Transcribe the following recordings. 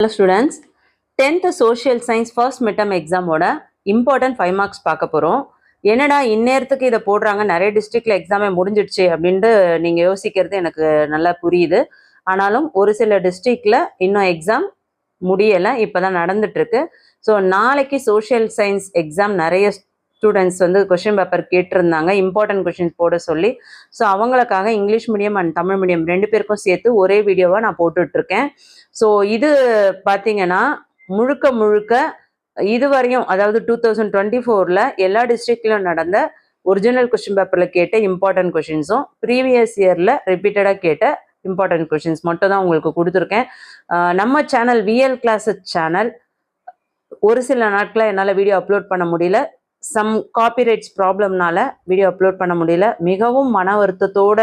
Hello students, 10th social science first midterm exam ஓட important 5 marks பார்க்க போகிறோம். என்னடா இந்நேரத்துக்கு இதை போடுறாங்க, நிறைய டிஸ்ட்ரிக்ட்ல எக்ஸாமே முடிஞ்சிடுச்சு அப்படின்ட்டு நீங்கள் யோசிக்கிறது எனக்கு நல்லா புரியுது. ஆனாலும் ஒரு சில டிஸ்ட்ரிக்ட்ல இன்னும் எக்ஸாம் முடியலை, இப்போ தான் நடந்துட்டுருக்கு. ஸோ நாளைக்கு சோஷியல் சயின்ஸ் எக்ஸாம் நிறைய ஸ்டூடெண்ட்ஸ் வந்து கொஷின் பேப்பர் கேட்டிருந்தாங்க, இம்பார்ட்டன்ட் கொஷின்ஸ் போட சொல்லி. ஸோ அவங்களுக்காக English medium and Tamil medium ரெண்டு பேருக்கும் சேர்த்து ஒரே வீடியோவாக நான் போட்டுட்ருக்கேன். ஸோ இது பார்த்தீங்கன்னா முழுக்க இதுவரையும், அதாவது 2024 எல்லா டிஸ்ட்ரிக்ட்லையும் நடந்த ஒரிஜினல் கொஷின் பேப்பரில் கேட்ட இம்பார்ட்டன்ட் கொஷின்ஸும் ப்ரீவியஸ் இயரில் ரிப்பீட்டடாக கேட்ட இம்பார்ட்டன்ட் கொஷின்ஸ் மட்டும் தான் உங்களுக்கு கொடுத்துருக்கேன். நம்ம சேனல் விஎல் கிளாஸஸ் சேனல் ஒரு சில நாட்களில் என்னால் வீடியோ அப்லோட் பண்ண முடியல, சம் காப்பிரைட்ஸ் ப்ராப்ளம்னால வீடியோ அப்லோட் பண்ண முடியல. மிகவும் மன வருத்தத்தோட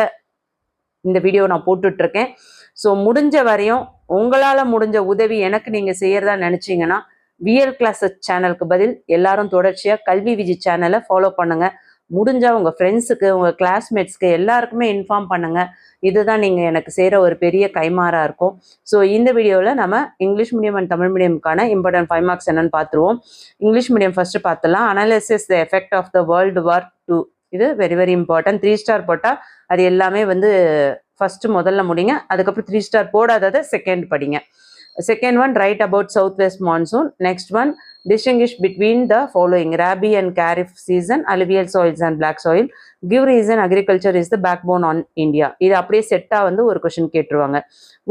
இந்த வீடியோ நான் போட்டுட்ருக்கேன். ஸோ முடிஞ்ச வரையும் உங்களால் முடிஞ்ச உதவி எனக்கு நீங்கள் செய்யறதா நினச்சிங்கன்னா விஎல் கிளாஸஸ் சேனலுக்கு பதில் எல்லாரும் தொடர்ச்சியாக கல்வி விஜி சேனலை ஃபாலோ பண்ணுங்கள். முடிஞ்சால் உங்கள் ஃப்ரெண்ட்ஸுக்கு, உங்கள் கிளாஸ்மேட்ஸ்க்கு எல்லாருக்குமே இன்ஃபார்ம் பண்ணுங்கள். இதுதான் நீங்கள் எனக்கு செய்கிற ஒரு பெரிய கைமாறாக இருக்கும். ஸோ இந்த வீடியோவில் நம்ம இங்கிலீஷ் மீடியம் அண்ட் தமிழ் மீடியமுக்கான இம்பார்ட்டன்ட் 5 மார்க்ஸ் என்னன்னு பார்த்துருவோம். இங்கிலீஷ் மீடியம் ஃபஸ்ட்டு பார்த்துலாம். Analysis the effect of the World War 2, இது வெரி இம்பார்ட்டன்ட். 3 ஸ்டார் போட்டால் அது எல்லாமே வந்து ஃபஸ்ட்டு முதல்ல முடிங்க, அதுக்கப்புறம் 3 ஸ்டார் போடாததை செகண்ட் படிங்க. Second one, right about south west monsoon. Next one, distinguish between the following: rabi and kharif season, alluvial soils and black soil. Give reason agriculture is the backbone on India. இது அப்படியே செட்டா வந்து ஒரு question கேட்டுருவாங்க.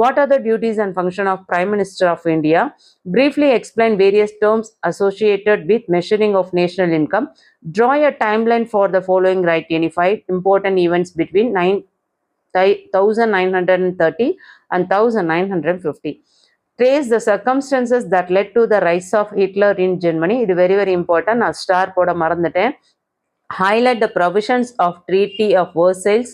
What are the duties and function of Prime Minister of India? Briefly explain various terms associated with measuring of national income. Draw a timeline for the following. Write any 5 important events between 1930 and 1950. Trace the circumstances that led to the rise of Hitler in Germany. இது very important. நான் star போட மறந்துட்டேன். Highlight the provisions of Treaty of Versailles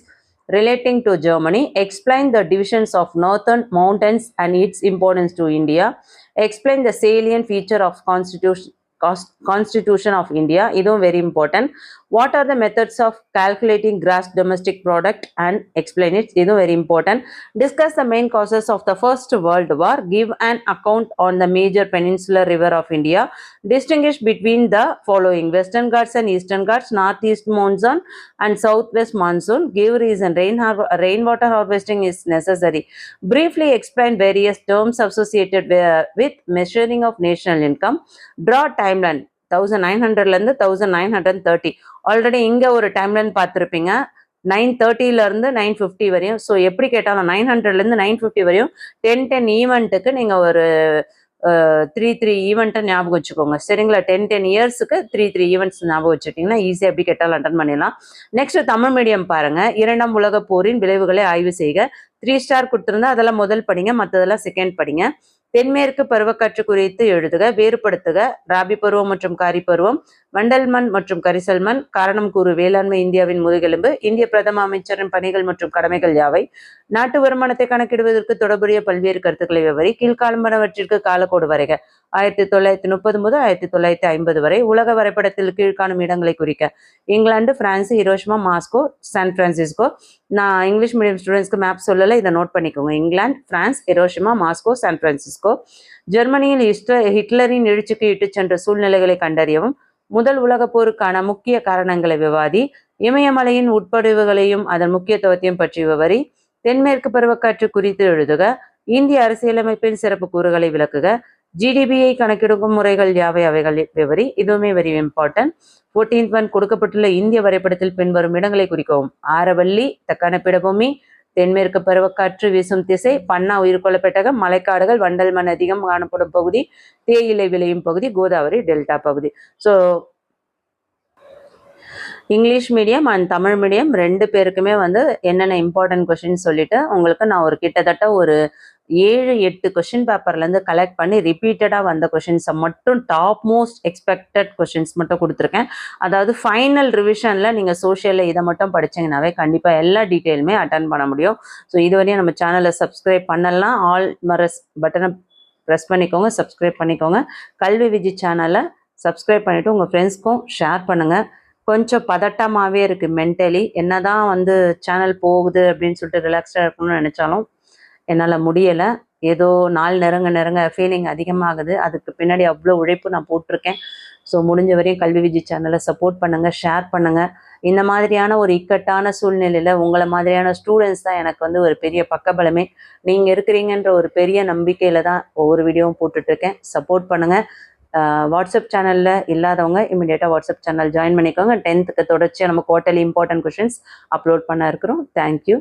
relating to Germany. Explain the divisions of northern mountains and its importance to India. Explain the salient feature of Constitution of India. இதுவும் very important. What are the methods of calculating gross domestic product and explain it. இதுவும் very important. Discuss the main causes of the First World War. Give an account on the major peninsular river of India. Distinguish between the following: Western Ghats and Eastern Ghats, Northeast monsoon and Southwest monsoon. Give reason. Rainwater harvesting is necessary. Briefly explain various terms associated with measuring of national income. Draw timeline 1900 1930. Already இங்கே ஒரு timeline பார்த்துருப்பீங்க, 930 950 வரையும். So எப்படி கேட்டாலும் 900 950 வரையும் 10 ஈவெண்ட்டுக்கு நீங்கள் ஒரு 3 ஈவெண்ட்டை ஞாபகம் வச்சுக்கோங்க, சரிங்களா? 10 இயர்ஸுக்கு 3 ஈவெண்ட்ஸ் ஞாபகம் வச்சுட்டிங்கன்னா ஈஸியாக எப்படி கேட்டாலும் அட்டன் பண்ணிடலாம். நெக்ஸ்ட் தமிழ் மீடியம் பாருங்கள். 2ஆம் உலகப் போரின் விளைவுகளை ஆய்வு செய்க. 3 ஸ்டார் கொடுத்துருந்தா அதெல்லாம் முதல் படிங்க, மற்றதெல்லாம் செகண்ட் படிங்க. தென்மேற்கு பருவக்காற்று குறித்து எழுதுக, வேறுபடுத்துக. ராபி பருவம் மற்றும் காரி பருவம், வண்டல் மண் மற்றும் கரிசல் மண், காரணம் கூறு, வேளாண்மை இந்தியாவின் முதுகெலும்பு, இந்திய பிரதம அமைச்சரின் பணிகள் மற்றும் கடமைகள் யாவை, நாட்டு வருமானத்தை கணக்கிடுவதற்கு தொடர்புடைய பல்வேறு கருத்துக்களை விவரி, கீழ்காணும்பனவற்றிற்கு காலக்கோடு வரைக. 1930 முதல் 1950 வரை. உலக வரைபடத்தில் கீழ்காணும் இடங்களை குறிக்க. England, France, Hiroshima, Moscow, San Francisco. நான் இங்கிலீஷ் மீடியம் ஸ்டூடெண்ட்ஸ்க்கு மேப் சொல்லலை, இதை நோட் பண்ணிக்கோங்க. England, France, Hiroshima, Moscow, San Francisco. ஜெர்மனியில் ஹிட்லரின் எழுச்சிக்கு இட்டு சென்ற சூழ்நிலைகளை கண்டறியவும். முதல் உலகப் போருக்கான முக்கிய காரணங்களை விவாதி. இமயமலையின் உட்படிவுகளையும் அதன் முக்கியத்துவத்தையும் பற்றி விவரி. தென்மேற்கு பருவக்காற்று குறித்து எழுதுக. இந்திய அரசியலமைப்பின் சிறப்பு கூறுகளை விளக்குக. ஜிடிபியை கணக்கெடுக்கும் முறைகள் யாவை, அவைகள் விவரி. இதுவுமே வெரி இம்பார்ட்டன்ட். 14th ஒன், கொடுக்கப்பட்டுள்ள இந்திய வரைபடத்தில் பின்வரும் இடங்களை குறிக்கவும். ஆரவல்லி, தக்கான பீடபூமி, தென்மேற்கு பருவக்காற்று வீசும் திசை, பன்னா உயிர்கொள்ள பெட்டகம், மலைக்காடுகள், வண்டல் மண் அதிகம் காணப்படும் பகுதி, தேயிலை விளையும் பகுதி, கோதாவரி டெல்டா பகுதி. So English medium and Tamil medium ரெண்டு பேருக்குமே வந்து என்னென்ன இம்பார்ட்டன்ட் கொஷின் சொல்லிட்டு உங்களுக்கு நான் ஒரு கிட்டத்தட்ட ஒரு 7-8 கொஷின் பேப்பர்லேருந்து கலெக்ட் பண்ணி ரிப்பீட்டடாக வந்த கொஷின்ஸை மட்டும் டாப் மோஸ்ட் எக்ஸ்பெக்டட் கொஷின்ஸ் மட்டும் கொடுத்துருக்கேன். அதாவது ஃபைனல் ரிவிஷனில் நீங்கள் சோஷியலில் இதை மட்டும் படிச்சிங்கனாவே கண்டிப்பாக எல்லா டீட்டெயிலுமே அட்டன் பண்ண முடியும். ஸோ இதுவரையும் நம்ம சேனலை சப்ஸ்கிரைப் பண்ணலாம், ஆல் மரஸ் பட்டனை ப்ரெஸ் பண்ணிக்கோங்க, சப்ஸ்கிரைப் பண்ணிக்கோங்க. கல்வி விஜி சேனலை சப்ஸ்கிரைப் பண்ணிவிட்டு உங்கள் ஃப்ரெண்ட்ஸ்க்கும் ஷேர் பண்ணுங்கள். கொஞ்சம் பதட்டமாகவே இருக்குது மென்டலி. என்ன தான் வந்து சேனல் போகுது அப்படின்னு சொல்லிட்டு ரிலாக்ஸ்டாக இருக்கணும்னு நினச்சாலும் என்னால் முடியலை. ஏதோ நாள் நெருங்க ஃபீலிங் அதிகமாகுது. அதுக்கு பின்னாடி அவ்வளோ உழைப்பு நான் போட்டிருக்கேன். ஸோ முடிஞ்ச வரையும் கல்வி விஜய் சேனலை சப்போர்ட் பண்ணுங்கள், ஷேர் பண்ணுங்கள். இந்த மாதிரியான ஒரு இக்கட்டான சூழ்நிலையில் உங்களை மாதிரியான ஸ்டூடெண்ட்ஸ் தான் எனக்கு வந்து ஒரு பெரிய பக்கபலமே. நீங்கள் இருக்கிறீங்கன்ற ஒரு பெரிய நம்பிக்கையில் தான் ஒவ்வொரு வீடியோவும் போட்டுட்ருக்கேன். சப்போர்ட் பண்ணுங்கள். வாட்ஸ்அப் சேனலில் இல்லாதவங்க இமீடியட்டாக வாட்ஸ்அப் சேனல் ஜாயின் பண்ணிக்கோங்க. 10th தொடர்ச்சியாக நம்ம குவார்ட்டர்லி இம்பார்ட்டன்ட் கொஷின்ஸ் அப்லோட் பண்ண இருக்கிறோம். தேங்க்யூ.